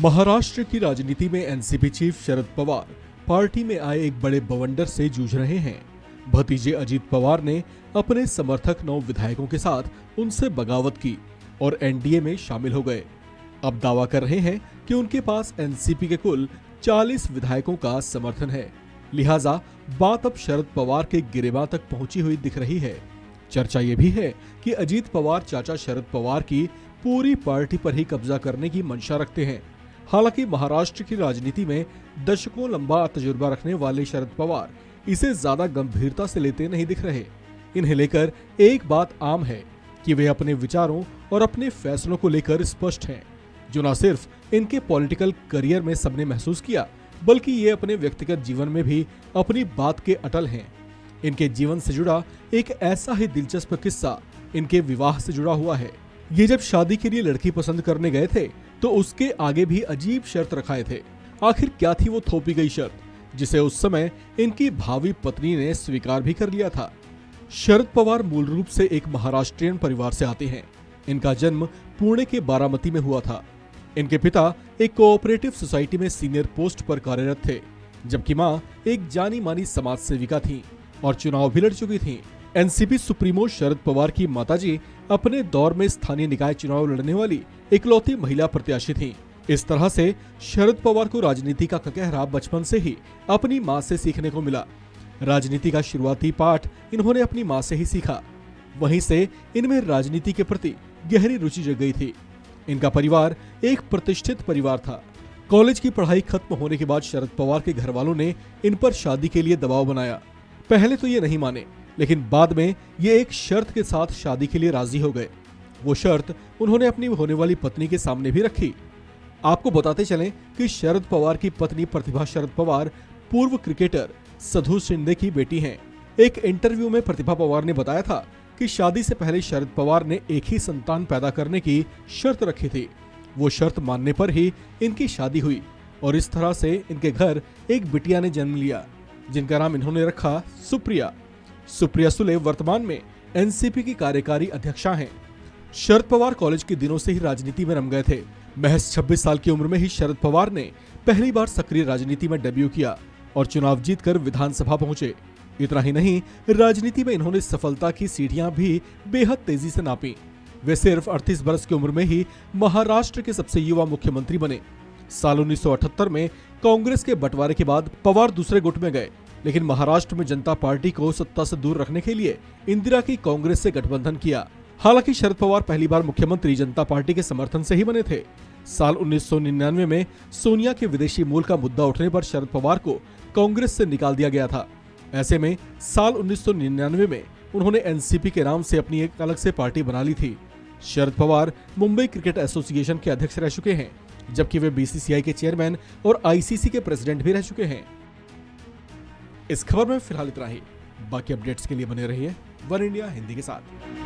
महाराष्ट्र की राजनीति में NCP chief Sharad Pawar party में आए एक बड़े बवंडर से जूझ रहे हैं। भतीजे अजीत पवार ने अपने समर्थक 9 विधायकों के साथ उनसे बगावत की और एनडीए में शामिल हो गए। अब दावा कर रहे हैं कि उनके पास एनसीपी के कुल 40 विधायकों का समर्थन है। लिहाजा बात अब शरद पवार के गिरेबां तक पहुंची हुई दिख रही है। चर्चा ये भी है कि अजीत पवार चाचा शरद पवार की पूरी पार्टी पर ही कब्जा करने की मंशा रखते हैं। हालांकि महाराष्ट्र की राजनीति में दशकों लंबा तजुर्बा रखने वाले शरद पवार इसे ज्यादा गंभीरता से लेते नहीं दिख रहे। इन्हें लेकर एक बात आम है कि वे अपने विचारों और अपने फैसलों को लेकर स्पष्ट हैं, जो न सिर्फ इनके पॉलिटिकल करियर में सबने महसूस किया, बल्कि ये अपने व्यक्तिगत जीवन में भी अपनी बात के अटल हैं। इनके जीवन से जुड़ा एक ऐसा ही दिलचस्प किस्सा इनके विवाह से जुड़ा हुआ है। ये जब शादी के लिए लड़की पसंद करने गए थे तो उसके आगे भी अजीब शर्त रखाए थे। आखिर क्या थी वो थोपी गई शर्त, जिसे उस समय इनकी भावी पत्नी ने स्वीकार भी कर लिया था। शरद पवार मूल रूप से एक महाराष्ट्रियन परिवार से आते हैं। इनका जन्म पुणे के बारामती में हुआ था। इनके पिता एक कोऑपरेटिव सोसाइटी में सीनियर पोस्ट पर कार्यरत थे, जबकि मां एक जानी मानी समाज सेविका थीं और चुनाव भी लड़ चुकी थीं। एनसीपी सुप्रीमो शरद पवार की माताजी अपने दौर में स्थानीय निकाय चुनाव लड़ने वाली इकलौती महिला प्रत्याशी थीं। इस तरह से शरद पवार को राजनीति का ककहरा बचपन से ही अपनी मां से सीखने को मिला। राजनीति का शुरुआती पाठ इन्होंने अपनी मां से ही सीखा। वहीं से इनमें राजनीति के प्रति गहरी रुचि जग गई थी। इनका परिवार एक प्रतिष्ठित परिवार था। कॉलेज की पढ़ाई खत्म होने के बाद शरद पवार के घर वालों ने इन पर शादी के लिए दबाव बनाया। पहले तो ये नहीं माने, लेकिन बाद में ये एक शर्त के साथ शादी के लिए राजी हो गए। वो शर्त उन्होंने अपनी होने वाली पत्नी के सामने भी रखी। आपको बताते चलें कि शरद पवार की पत्नी प्रतिभा शरद पवार पूर्व क्रिकेटर सधु शिंदे की बेटी हैं। एक इंटरव्यू में प्रतिभा पवार ने बताया था कि शादी से पहले शरद पवार ने एक ही संतान पैदा करने की शर्त रखी थी। वो शर्त मानने पर ही इनकी शादी हुई और इस तरह से इनके घर एक बिटिया ने जन्म लिया, जिनका नाम इन्होंने रखा सुप्रिया। सुप्रिया सुले वर्तमान में एनसीपी की कार्यकारी अध्यक्षा हैं। शरद पवार कॉलेज के दिनों से ही राजनीति में रम गए थे। महज 26 साल की उम्र में ही शरद पवार ने पहली बार सक्रिय राजनीति में डेब्यू किया और चुनाव जीतकर विधानसभा पहुंचे। इतना ही नहीं, राजनीति में इन्होंने सफलता की सीढ़ियां भी बेहद तेजी से नापी। वे सिर्फ 38 वर्ष की उम्र में ही महाराष्ट्र के सबसे युवा मुख्यमंत्री बने। साल 1978 में कांग्रेस के बंटवारे के बाद पवार दूसरे गुट में गए, लेकिन महाराष्ट्र में जनता पार्टी को सत्ता से दूर रखने के लिए इंदिरा की कांग्रेस से गठबंधन किया। हालांकि शरद पवार पहली बार मुख्यमंत्री जनता पार्टी के समर्थन से ही बने थे। साल 1999 में सोनिया के विदेशी मूल का मुद्दा उठने पर शरद पवार को कांग्रेस से निकाल दिया गया था। ऐसे में साल 1999 में उन्होंने एनसीपी के नाम से अपनी एक अलग से पार्टी बना ली थी। शरद पवार मुंबई क्रिकेट एसोसिएशन के अध्यक्ष रह चुके हैं, जबकि वे बीसीसीआई के चेयरमैन और आईसीसी के प्रेसिडेंट भी रह चुके हैं। इस खबर में फिलहाल इतना ही। बाकी अपडेट्स के लिए बने रहिए वन इंडिया हिंदी के साथ।